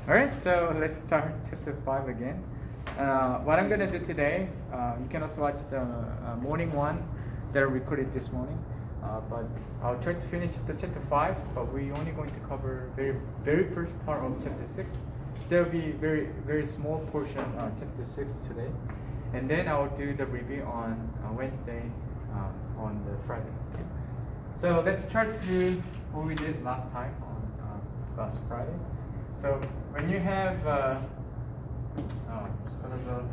Alright, so let's start chapter 5 again. What I'm going to do today, you can also watch the morning one that I recorded this morning. But I'll try to finish chapter 5, but we're only going to cover very first part of chapter 6. There will be very small portion chapter 6 today. And then I'll do the review on Wednesday, on the Friday. Okay? So let's try to do what we did last time on last Friday. So when you have sort of a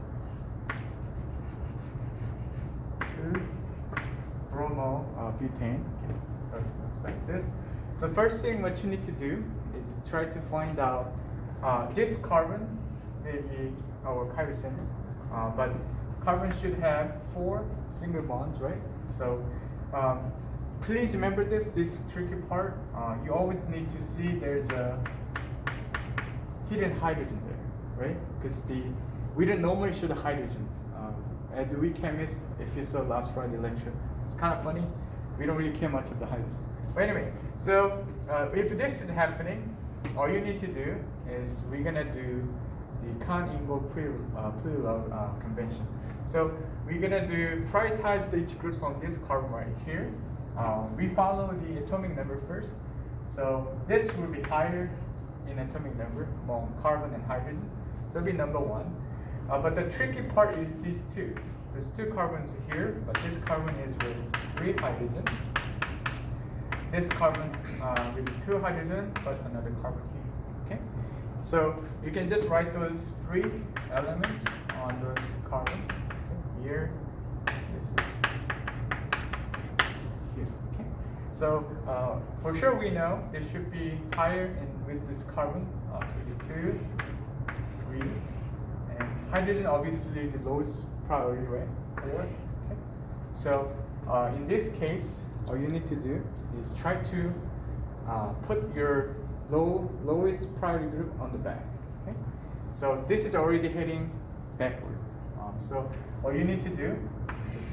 2-bromo butane, so it looks like this. So first thing what you need to do is try to find out this carbon, maybe our hydrogen, but carbon should have 4 single bonds, right? So please remember this tricky part. You always need to see there's a hidden hydrogen there, right? Because we don't normally show the hydrogen. As we chemists, if you saw last Friday lecture, it's kind of funny. We don't really care much of the hydrogen. But anyway, so if this is happening, all you need to do is we're gonna do the Kahn-Ingold preload convention. So we're gonna do prioritize the each groups on this carbon right here. We follow the atomic number first. So this will be higher in atomic number among carbon and hydrogen. So it'll be number 1. But the tricky part is these two. There's 2 carbons here, but this carbon is with 3 hydrogen. This carbon with 2 hydrogen, but another carbon here. Okay. So you can just write those 3 elements on those carbon. Okay. Here, this is here. Okay. So for sure we know this should be higher with this carbon. So the 2, 3, and hydrogen obviously the lowest priority, right? 4. Okay. So in this case, all you need to do is try to put your lowest priority group on the back. Okay. So this is already heading backward. So all you need to do is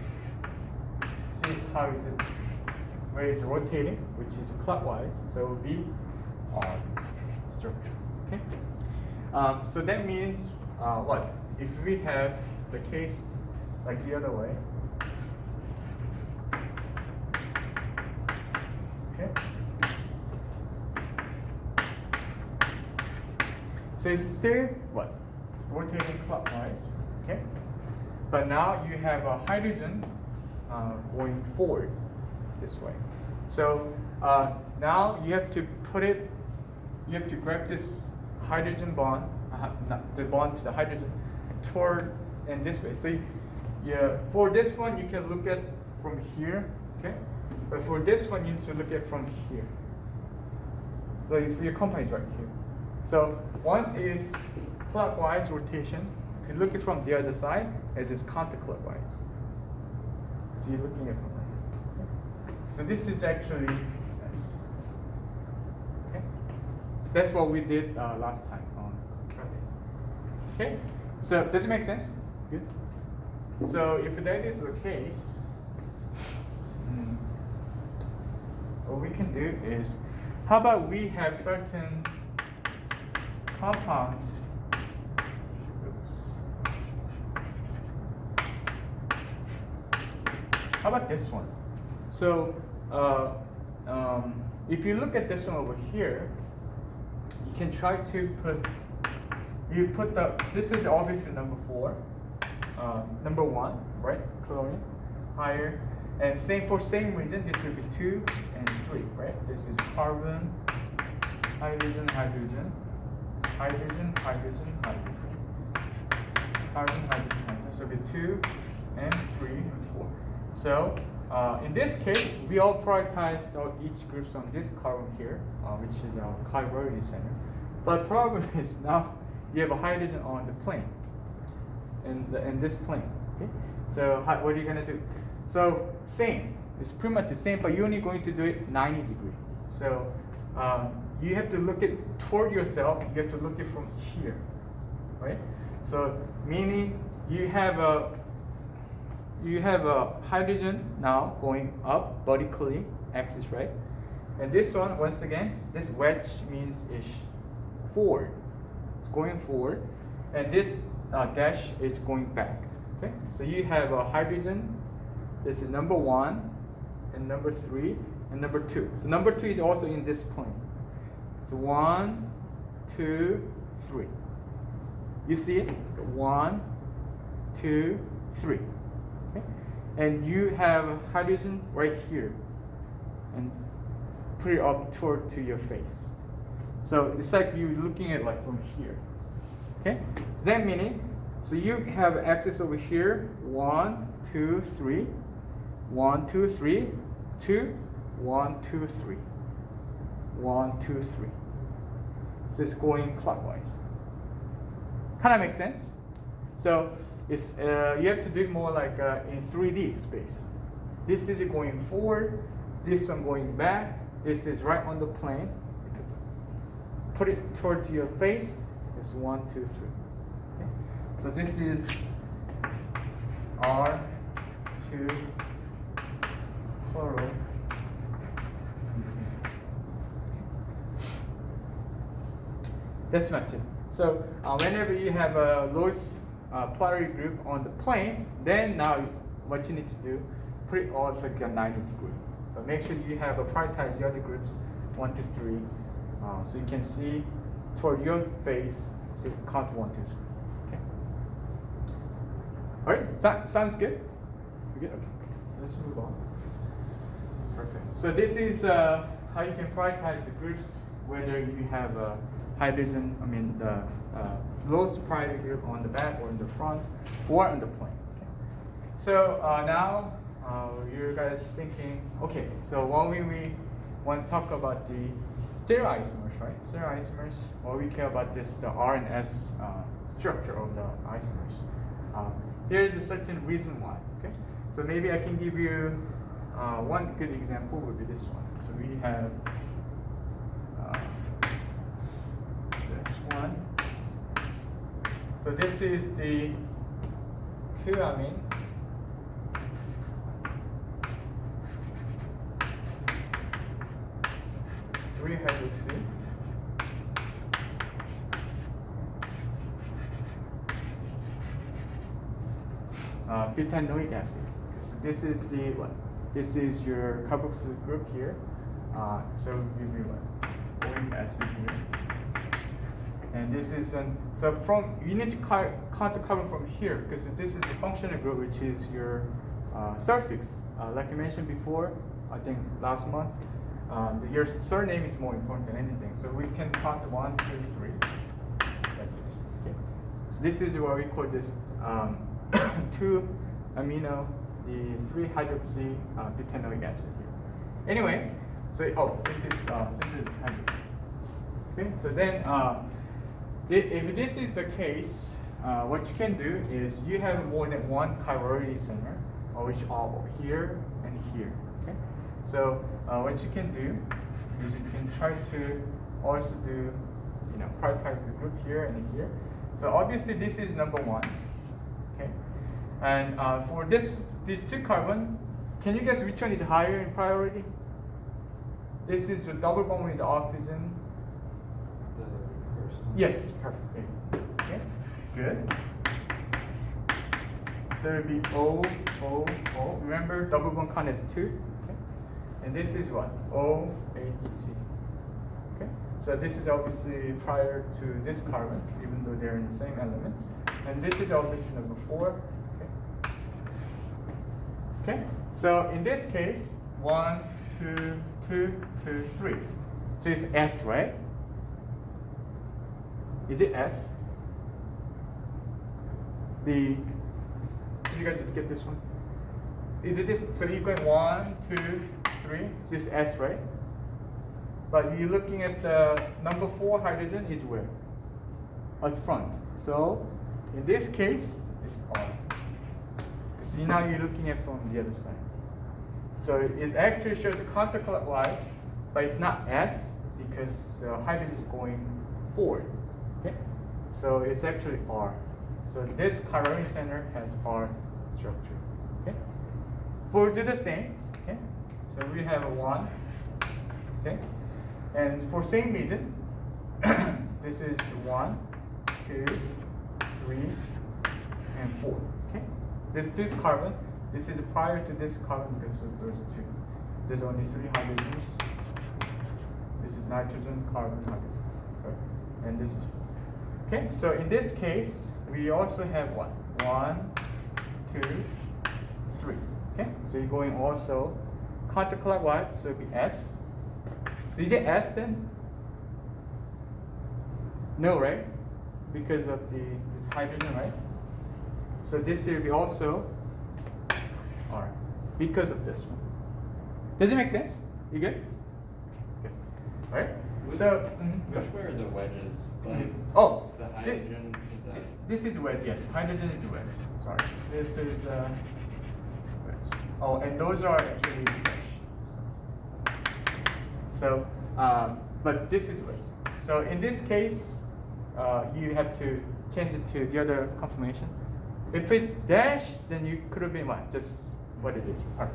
see how is it, where it's rotating, which is clockwise. So it will be on structure. Okay. So that means what? If we have the case like the other way. Okay. So it's still what? Rotating clockwise. Okay. But now you have a hydrogen going forward this way. So now you have to put it. You have to grab this hydrogen bond, the bond to the hydrogen, toward and this way. So yeah, for this one you can look at from here, okay? But for this one you need to look at from here. So you see your compound is right here. So once it's clockwise rotation, you look at from the other side as it's counterclockwise. So you're looking at from right here. Okay? So this is actually this. Okay? That's what we did last time on Friday. Okay? So does it make sense? Good. So if that is the case, what we can do is, how about we have certain compounds. Oops. How about this one? So if you look at this one over here, you can try to put this is obviously number 4, number 1, right? Chlorine, higher, and same reason. This will be 2 and 3, right? This is carbon, hydrogen, hydrogen, hydrogen, hydrogen, hydrogen, carbon, hydrogen, hydrogen. So it'll be 2 and 3 and 4. So in this case, we all prioritized each groups on this carbon here, which is our priority center. But problem is now you have a hydrogen on the plane, in this plane. Okay? So what are you gonna do? So same, it's pretty much the same, but you're only going to do it 90 degrees. So you have to look it toward yourself. You have to look it from here, right? So meaning you have a hydrogen now going up vertically, axis, right? And this one, once again, this wedge means is forward. going forward, and this dash is going back. Okay, so you have a hydrogen. This is number 1, and number 3, and number 2. So number 2 is also in this plane. So 1, 2, 3. You see it? 1, 2, 3. Okay? And you have hydrogen right here, and put it up toward to your face. So it's like you're looking at like from here. Okay? So that meaning, so you have axis over here, 1, 2, 3, 1, 2, 3, 2, 1, 2, 3, 1, 2, 3. So it's going clockwise. Kind of makes sense. So it's you have to do it more like in 3D space. This is going forward, this one going back. This is right on the plane. Put it toward to your face. It's 1, 2, 3. Okay? So this is R2 chloro. That's not it. So whenever you have a lowest polarity group on the plane, then now what you need to do, put it all like a 90 degree. But make sure you have prioritize the other groups 1 to 3, so you can see toward your face. So count 1, 2, 3. Okay. All right. Sounds good. Good. Okay. So let's move on. Perfect. So this is how you can prioritize the groups, whether you have a hydrogen, the lowest priority group on the back or in the front or on the plane. Okay. So now you guys thinking, okay, so while we once talk about the stereoisomers, right? Stereoisomers, well, we care about this, the R and S structure of the isomers. Here is a certain reason why, okay? So maybe I can give you one good example would be this one. So we have this one. So this is the 2-amine. Hydroxy. Butanoic acid. So this is the what? This is your carboxyl group here. So give me what? Oic acid here. And this is so from you need to count the carbon from here because this is the functional group, which is your suffix. Like I mentioned before, I think last month. Your surname is more important than anything. So we can count 1, 2, 3, like this. Okay. So this is what we call this 2-amino, the 3-hydroxy butanoic acid here. Anyway, so this is hydrogen. Okay. So then, if this is the case, what you can do is you have more than one priority center, which are here and here. Okay. So what you can do is you can try to also do, prioritize the group here and here. So obviously this is number 1, okay? And for these 2 carbon, can you guess which one is higher in priority? This is the double bond with the oxygen. The first one. Yes, perfect. Okay, good. So it would be O, O, O. Remember, double bond count as 2. And this is what? OHC. Okay? So this is obviously prior to this carbon, even though they're in the same elements. And this is obviously number 4. Okay? Okay? So in this case, 1, 2, 2, 2, 3. So it's S, right? Is it S? Did you guys get this one? Is it this? So you're going 1, 2, 3, this S, right? But you're looking at the number 4 hydrogen is where? At front. So in this case, it's R. So now you're looking at from the other side. So it actually shows counterclockwise, but it's not S because the hydrogen is going forward. Okay? So it's actually R. So this carbonyl center has R structure. Okay? We'll do the same. Okay? So we have a 1. Okay? And for same reason, this is 1, 2, 3, and 4. Okay, this carbon. This is prior to this carbon because of those two. There's only 3 hydrogens. This is nitrogen, carbon, hydrogen, right? And this is okay. So in this case, we also have what? 1, 2, 3. Okay, so you're going also counterclockwise, so it'll be S. So is it S then? No, right? Because of this hydrogen, right? So this will be also R because of this one. Does it make sense? You good? Good. All right. So Which way are the wedges? Like oh, the hydrogen is that? this is wedge. Yes, hydrogen is wedge. Sorry, this is wedge. Oh, and those are actually wedge. So, but this is wedge. So in this case, you have to change it to the other conformation. If it's dash, then you could have been what? Just what it is. All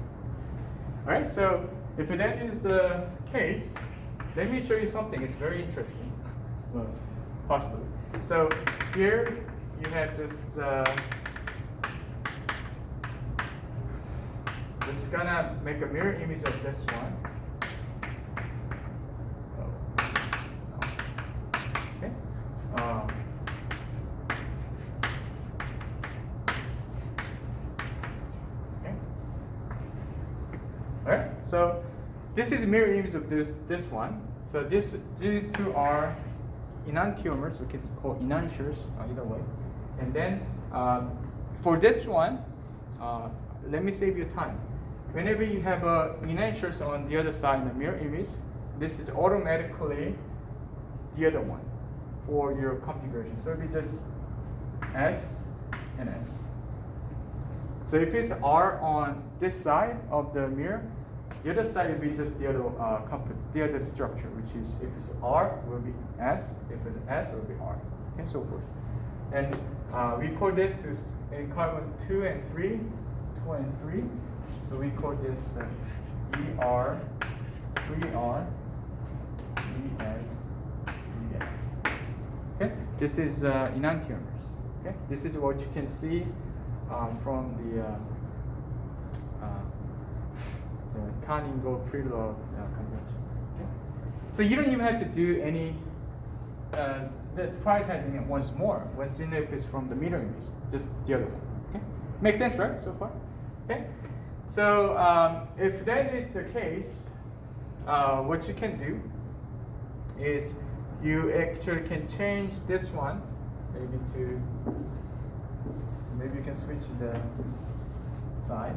right. So if that is the case, let me show you something. It's very interesting. Well, possibly. So here you have just gonna make a mirror image of this one. Oh, no. Okay. Okay. All right. So this is a mirror image of this one. So these two are enantiomers, we can call enantiors either way. And then for this one, let me save you time. Whenever you have enantiors on the other side in the mirror image, this is automatically the other one for your configuration. So it'll be just S and S. So if it's R on this side of the mirror, the other side will be just the other structure, which is if it's R, it will be S. If it's S, it will be R, and so forth. And we call this in carbon 2 and 3, 2 and 3. So we call this ER, 3R, ES, ES. Okay, this is enantiomers. Okay, this is what you can see from the Canning-Preload convention. Okay. So you don't even have to do any prioritizing it once more. Once in if it's from the mirror image, just the other one. Okay, makes sense, right? So far. Okay. So if that is the case, what you can do is you actually can change this one maybe you can switch the side.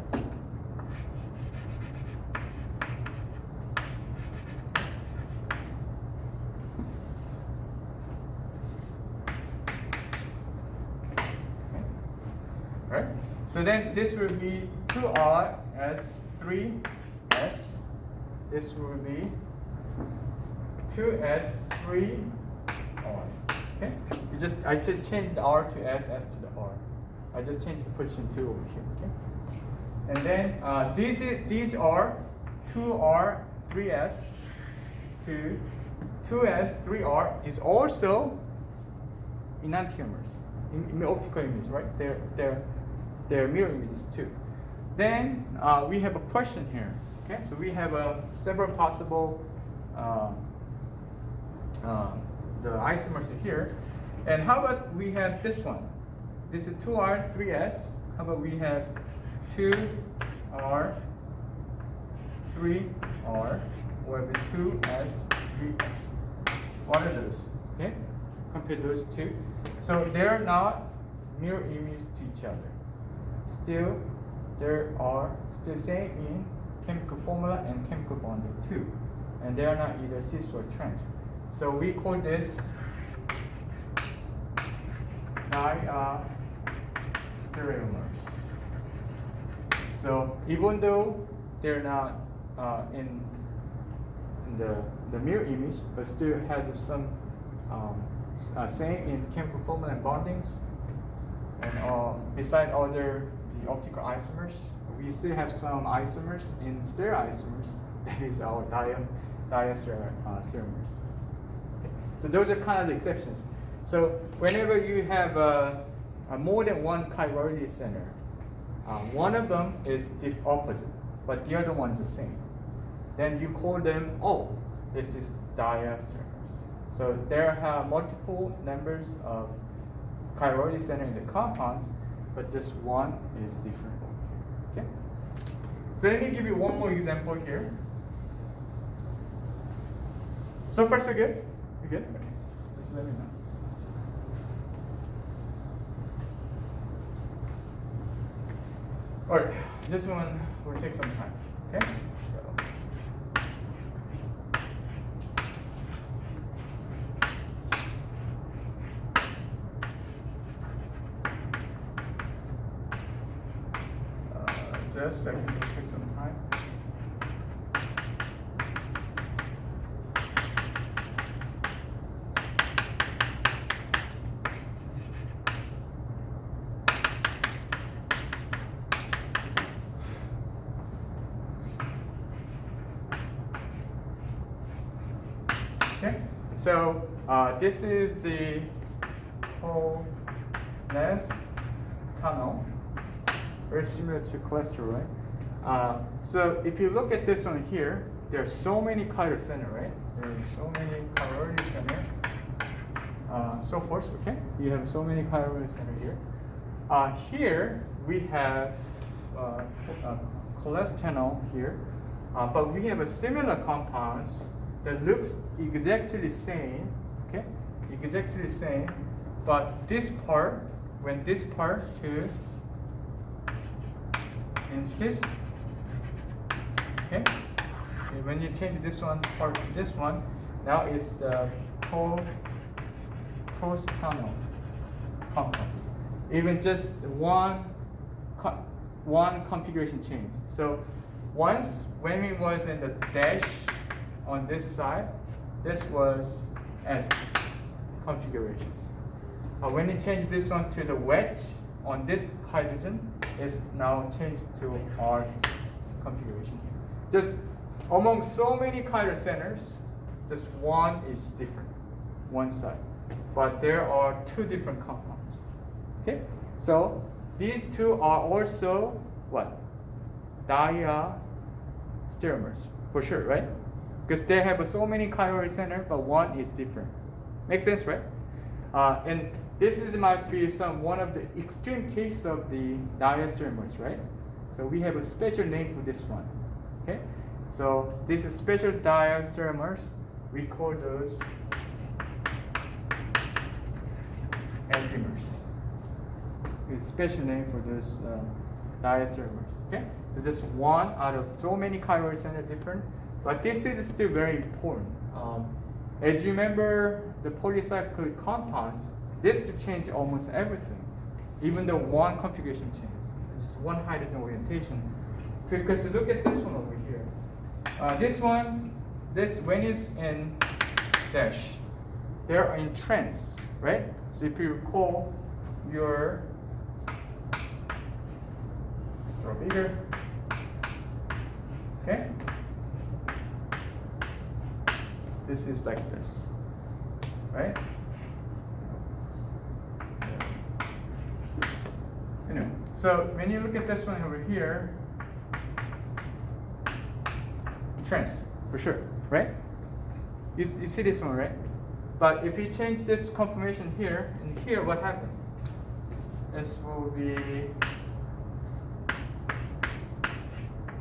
Right? So then this will be 2R as 3S. This will be 2S 3R. Okay? I just changed the R to S, S to the R. I just changed the position 2 over here. Okay? And then these are 2R 3S to 2S 3R is also enantiomers. In optical image, right? They're mirror images too. Then we have a question here. Okay, so we have several possible the isomers here. And how about we have this one? This is 2R 3S. How about we have 2R 3R or 2S 3S? What are those? Okay, compare those two. So they're not mirror images to each other. Still, there are still same in chemical formula and chemical bonding too, and they are not either cis or trans. So we call this stereomers. So even though they're not in the mirror image, but still has some same in chemical formula and bondings, and beside other the optical isomers, we still have some isomers in stereoisomers. That is our diastereomers. Okay. So those are kind of the exceptions. So whenever you have a more than one chirality center, one of them is the opposite, but the other one is the same. Then you call them, oh, this is diastereomers. So there are multiple numbers of chirality center in the compounds, but just one is different. Okay. So let me give you one more example here. So far so good? You good? Okay. Just let me know. All right, this one will take some time. Okay. So. Just a second, it'll take some time. Okay, so this is the whole nest tunnel. Very similar to cholesterol, right? So if you look at this one here, there are so many chiral center, right? There are so many chirality center. So forth, okay? You have so many chirality center here. Here we have cholesterol here, but we have a similar compounds that looks exactly the same, okay? Exactly the same, but this part, when this part to insist, okay? And when you change this one part to this one, now it's the prostanol compound. Even just one configuration change. So once when it was in the dash on this side, this was S configurations. When you change this one to the wedge on this hydrogen, it's now changed to R configuration. Just among so many chiral centers, just one is different, one side. But there are two different compounds. Okay? So these two are also what? Diastereomers, for sure, right? Because they have so many chirality center, but one is different. Makes sense, right? And this might be one of the extreme case of the diastereomers, right? So we have a special name for this one. Okay? So this is special diastereomers. We call those enantiomers. It's a special name for those diastereomers. Okay? So just one out of so many chirality center different, but this is still very important. As you remember, the polycyclic compounds, this to change almost everything, even though one configuration change. It's one hydrogen orientation. Because look at this one over here. This one, when it's in dash, they're in trans, right? So if you recall your bigger, okay? This is like this, right? Anyway, so when you look at this one over here, trans, for sure, right? You see this one, right? But if you change this conformation here, and here, what happened? This will be,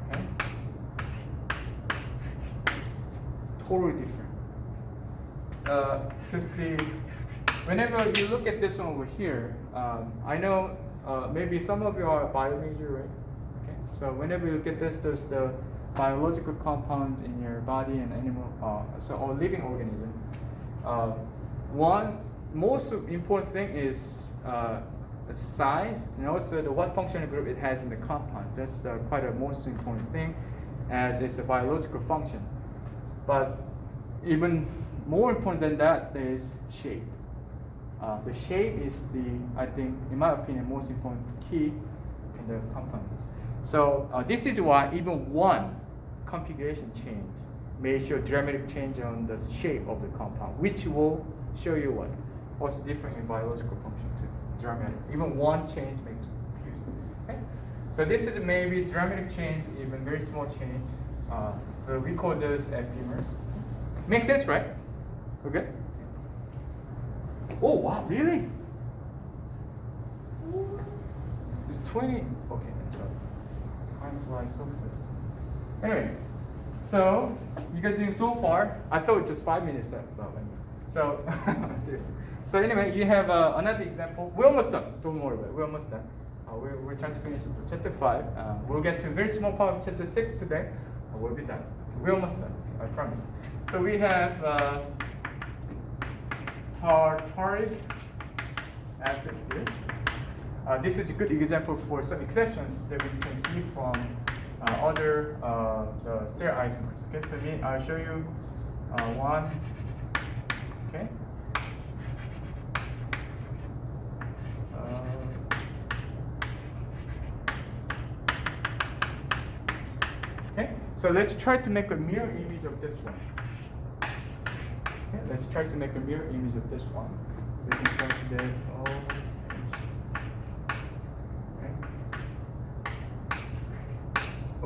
okay, totally different. Because whenever you look at this one over here, I know maybe some of you are bio major, right? Okay, so whenever you look at this, there's the biological compounds in your body and animal, or living organism. One most important thing is size and also what functional group it has in the compounds. That's quite a most important thing, as it's a biological function. But even more important than that is shape. The shape is I think, in my opinion, most important key in the compounds. So this is why even one configuration change may show dramatic change on the shape of the compound, which will show you what? also different in biological function too. Dramatic. Even one change makes huge. Okay? So this is maybe dramatic change, even very small change. We call those epimers. Makes sense, right? Okay. Oh wow, really? It's 20. Okay, so time flies so fast. Anyway, so you guys doing so far? I thought just 5 minutes left. So seriously. So anyway, you have another example. We're almost done. Don't worry about it. We're almost done. We're trying to finish chapter 5. We'll get to a very small part of chapter 6 today. We'll be done. We're almost done. I promise. So we have tartaric acid here. This is a good example for some exceptions that we can see from other the stereoisomers. Okay, so I'll show you one. Okay. Okay, so let's try to make a mirror image of this one. Okay, let's try to make a mirror image of this one. So you can try to get all.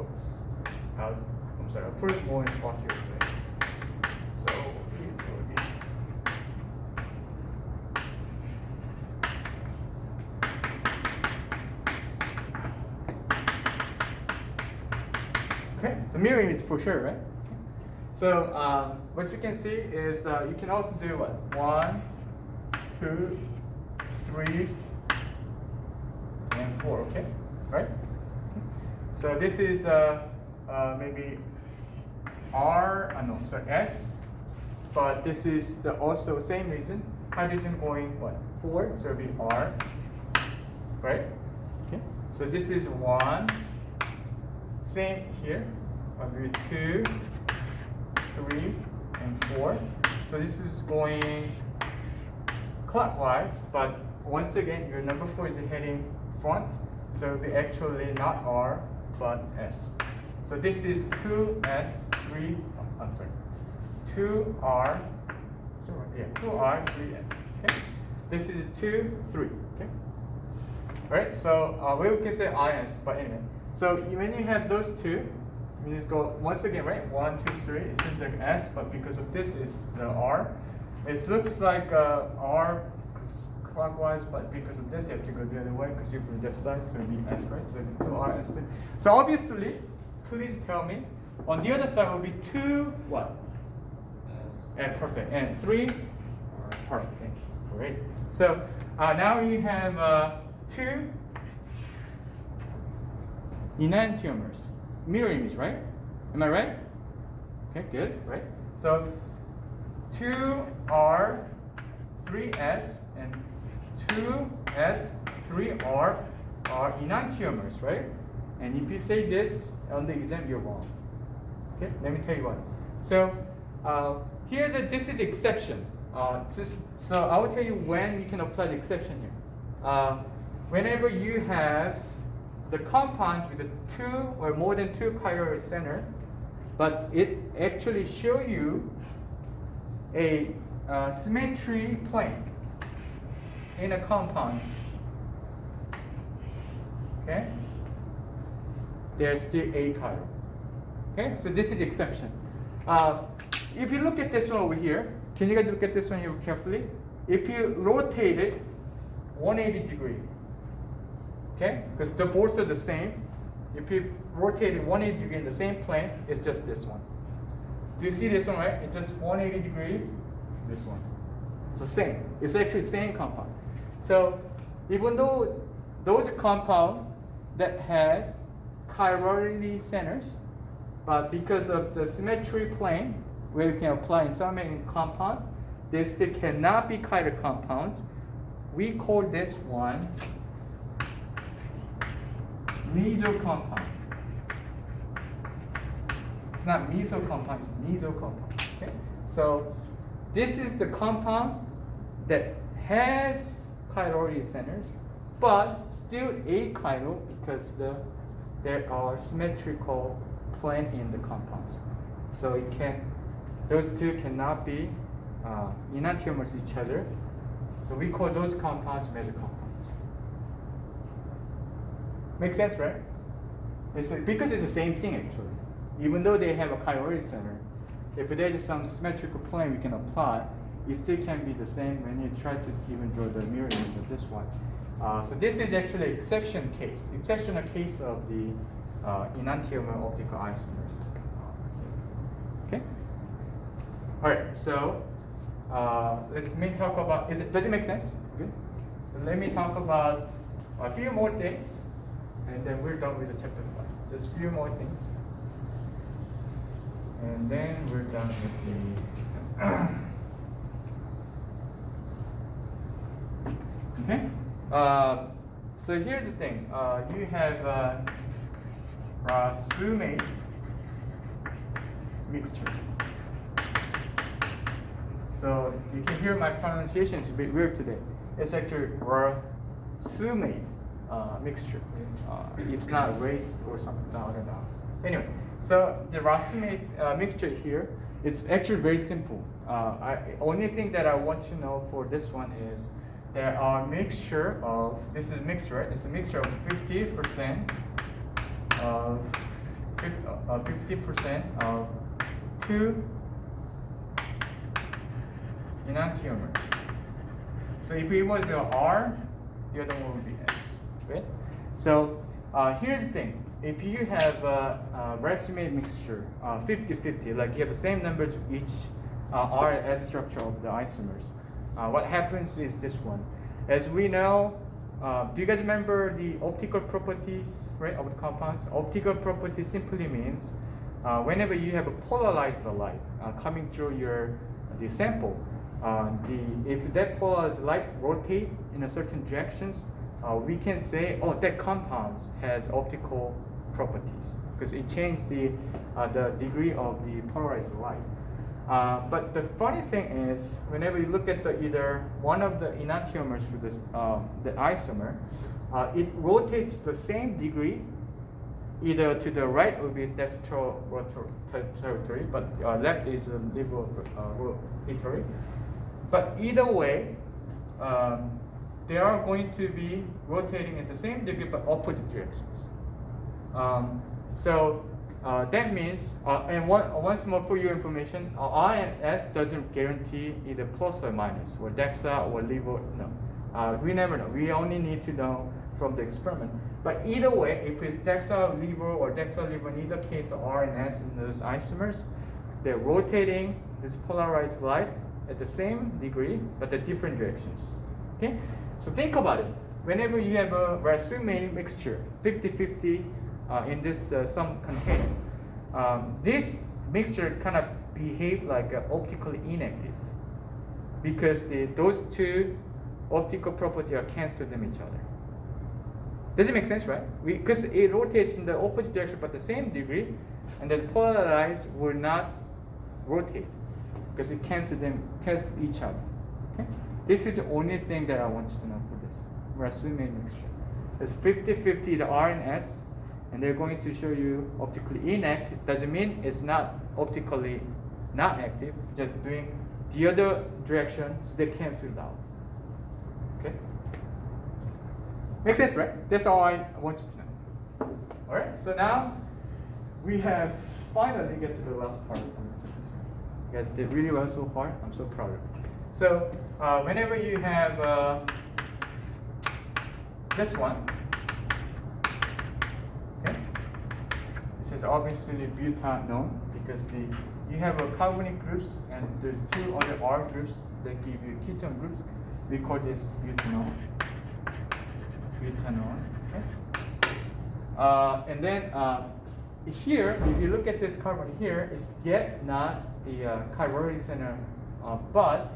Oops. I'm sorry, I'll put it more in accurate way. So here we go again. Okay, so mirror image for sure, right? So what you can see is you can also do what? 1, 2, 3, and 4, okay? Right? So this is maybe S, but this is the also same reason. Hydrogen going what? 4, so it'll be R, right? Okay. So this is 1. Same here. I'll do 2, 3, and 4. So this is going clockwise, but once again, your number 4 is heading front, so they actually not R, but S. So this is 2S, 3, I'm sorry, 2R, 2R, 3S, okay? This is 2, 3, okay? All right, so we can say IS, but anyway. So when you have those two, you just go once again, right? 1, 2, 3, it seems like S, but because of this is the R. It looks like R clockwise, but because of this, you have to go the other way because you're from the left side, so it'll be S, right? So it'll be 2R, S. So obviously, please tell me, on the other side will be 2 what? And perfect. And 3 perfect. Thank you. Great. So now you have 2 enantiomers. Mirror image, right? Am I right? Okay, good, right? So 2R, 3S, and 2S, 3R are enantiomers, right? And if you say this on the exam, you're wrong. Okay, let me tell you what. So this is exception. So I will tell you when you can apply the exception here. Whenever you have the compound with the 2 or more than 2 chiral center, but it actually show you a symmetry plane in a compounds. Okay, there's still a chiral. Okay, so this is exception. If you look at this one over here, can you guys look at this one here carefully? If you rotate it 180 degree, okay, because the both are the same. If you rotate it 180 degree in the same plane, it's just this one. Do you see this one, right? It's just 180 degree, this one. It's the same. It's actually the same compound. So even though those compound that has chirality centers, but because of the symmetry plane, where you can apply in some compound, they still cannot be chiral compounds. We call this one meso compound. It's not meso compound, it's meso compound. Okay? So this is the compound that has chirality centers, but still achiral because there are symmetrical plane in the compounds. So those two cannot be enantiomers each other. So we call those compounds major compounds. Make sense, right? Because it's the same thing actually. Even though they have a chiral center, if there is some symmetrical plane we can apply, it still can be the same when you try to even draw the mirror image of this one. So this is actually exceptional case of the enantiomer optical isomers. Okay. All right. So let me talk about. Does it make sense? Good. So let me talk about a few more things, and then we're done with the chapter 5. Just a few more things, and then we're done with the. Okay. So here's the thing. You have racemate mixture. So you can hear my pronunciation is a bit weird today. It's actually racemate mixture. It's not race or something. No. Anyway, so the racemate mixture here is actually very simple. Only thing that I want to know for this one is there are mixture of, this is mixture, right? It's a mixture of 50% of 2 enantiomers. So if it was a R, the other one would be S, right? So here's the thing. If you have a racemate mixture, 50-50, like you have the same numbers of each R and S structure of the isomers, what happens is this one. As we know, do you guys remember the optical properties, right, of the compounds? Optical property simply means whenever you have a polarized light coming through the sample, if that polarized light rotate in a certain directions, we can say, oh, that compound has optical properties because it changed the degree of the polarized light. But the funny thing is, whenever you look at either one of the enantiomers for this, the isomer, it rotates the same degree, either to the right will be dextro rotatory, but left is levo rotatory. But either way, they are going to be rotating in the same degree but opposite directions. That means, and once more for your information, R and S doesn't guarantee either plus or minus, or dexa or levo, no. We never know. We only need to know from the experiment. But either way, if it's dexa, levo, or dexa, levo, in either case, R and S in those isomers, they're rotating this polarized light at the same degree, but the different directions. Okay? So think about it. Whenever you have a racemate mixture, 50-50, in this some container, this mixture kind of behave like optically inactive because those two optical properties are canceled in each other. Does it make sense, right? Because it rotates in the opposite direction but the same degree, and then polarized will not rotate because it cancels each other. Okay? This is the only thing that I want you to know for this racemate mixture. It's 50-50 the R and S. And they're going to show you optically inactive. Doesn't mean it's not optically not active, just doing the other direction, so they cancel out. Okay? Makes sense, right? That's all I want you to know. All right, so now we have finally get to the last part. You guys did really well so far. I'm so proud of you. So whenever you have this one, is obviously butanone because you have a carbonic groups and there's two other R groups that give you ketone groups. We call this butanone. Okay. And then here, if you look at this carbon here, it's yet not the chiral center, but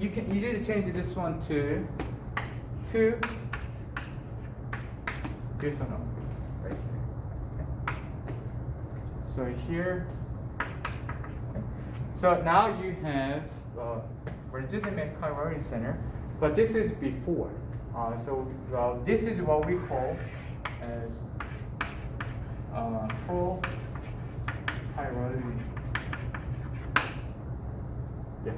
you can easily change this one to butanone. So here, okay. So now you have legitimate chiral center, but this is before. This is what we call as pro-chirality. Yeah.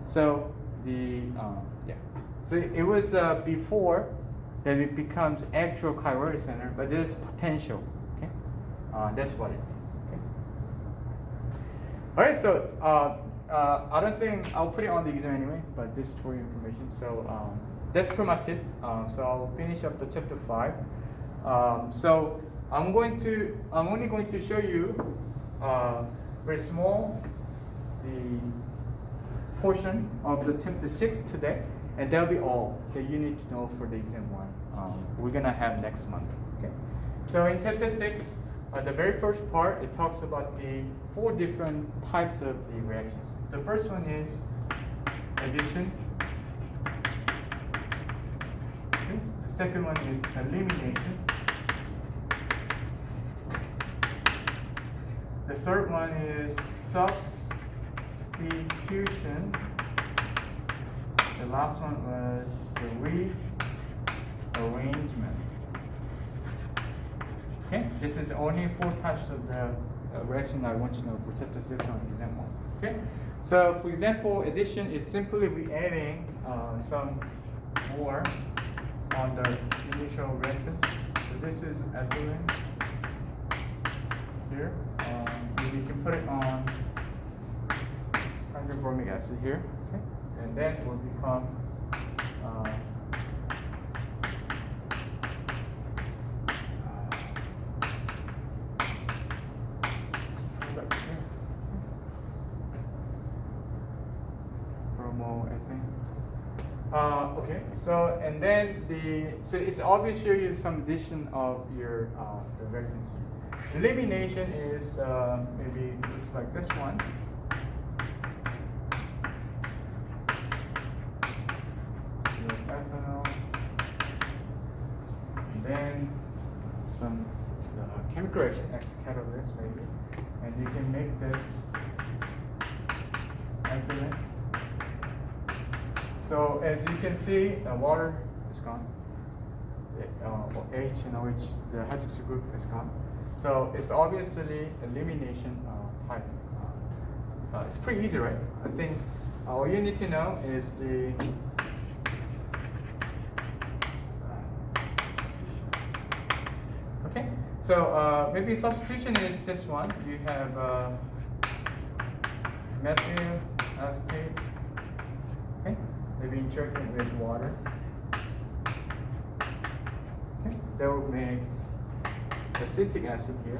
So the yeah. So it was before that it becomes actual chiral center, but it's potential. Okay, that's what it means. Okay. All right. So I don't think I'll put it on the exam anyway, but this is for your information. So that's pretty much it. So I'll finish up the chapter 5. So I'm only going to show you very small the portion of the chapter 6 today, and that'll be all that you need to know for the exam 1. We're gonna have next month. Okay. So in chapter 6, the very first part, it talks about the 4 different types of the reactions. The first one is addition. Okay. The second one is elimination. The third one is substitution. The last one was the rearrangement. Okay, this is the only 4 types of the reaction I want you to know for chapter 6 on exam 1. Okay, so for example, addition is simply we adding some more on the initial reactants. So this is ethylene here. You can put it on hydrobromic acid here. Okay, and then it will become okay, so and then so it's obvious here is some addition of your the reactants. Elimination is maybe looks like this one. Ethanol, and then some chemical reaction, catalyst maybe, and you can make this ethylene. So as you can see, the water is gone. H and OH, the hydroxy group is gone. So it's obviously elimination type. It's pretty easy, right? I think all you need to know is the okay. So maybe substitution is this one. You have methyl acetate. Okay, maybe interacting with water. Okay, that will make acetic acid here.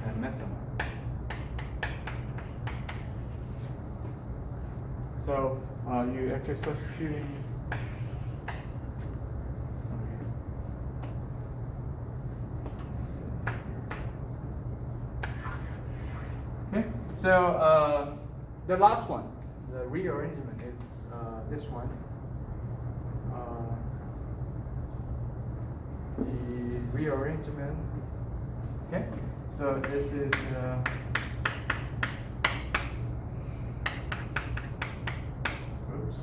And methanol. So you actually substituting. Okay, so the last one, the rearrangement is this one. The rearrangement. Okay, so this is oops.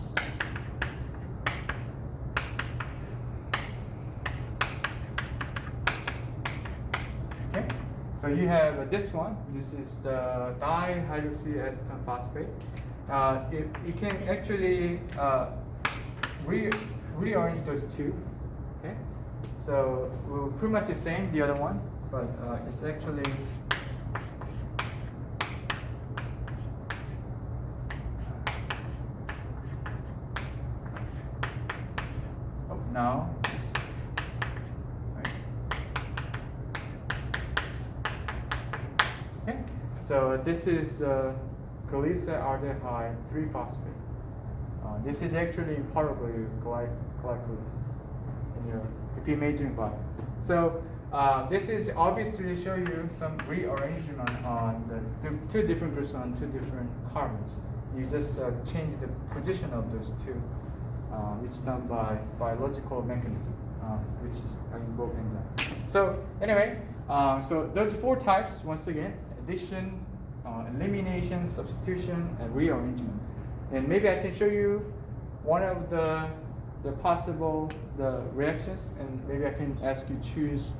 Okay, so you have this one. This is the dihydroxyacetone phosphate. You can actually rearrange those two. Okay. So we're pretty much the same, the other one, but it's actually now it's right. Okay. So this is glyceraldehyde 3-phosphate. This is actually part of your glycolysis in your if you're majoring bio. So this is obviously to show you some rearrangement on the 2 different groups on 2 different carbons. You just change the position of those 2, which is done by biological mechanism, which is involved enzyme. So anyway, so those 4 types once again: addition, elimination, substitution, and rearrangement. And maybe I can show you one of the possible reactions, and maybe I can ask you choose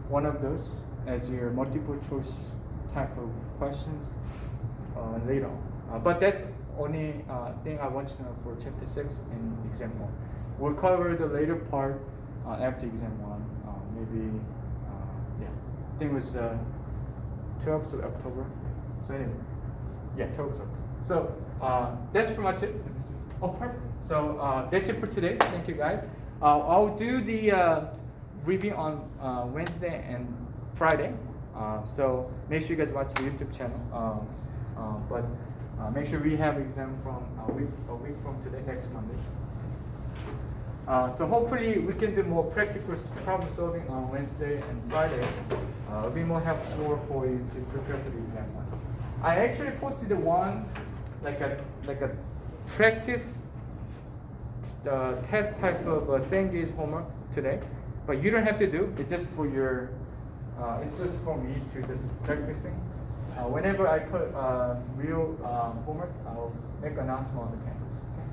one of those as your multiple choice type of questions. later on. But that's only thing I want you to know for chapter 6 in exam 1. We'll cover the later part after exam 1. Maybe, yeah, I think it was 12th of October. So anyway, yeah, 12th of October. So that's pretty much it. Oh, perfect. So that's it for today. Thank you, guys. I'll do the review on Wednesday and Friday. So make sure you guys watch the YouTube channel. But make sure we have exam from a week from today, next Monday. So hopefully we can do more practical problem solving on Wednesday and Friday. It'll be more helpful for you to prepare for the exam. I actually posted the one like a practice test type of same days homework today, but you don't have to do. It's just for your. It's just for me to just practicing. Whenever I put real homework, I'll make an announcement on the campus. Okay?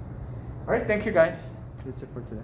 All right, thank you guys. That's it for today.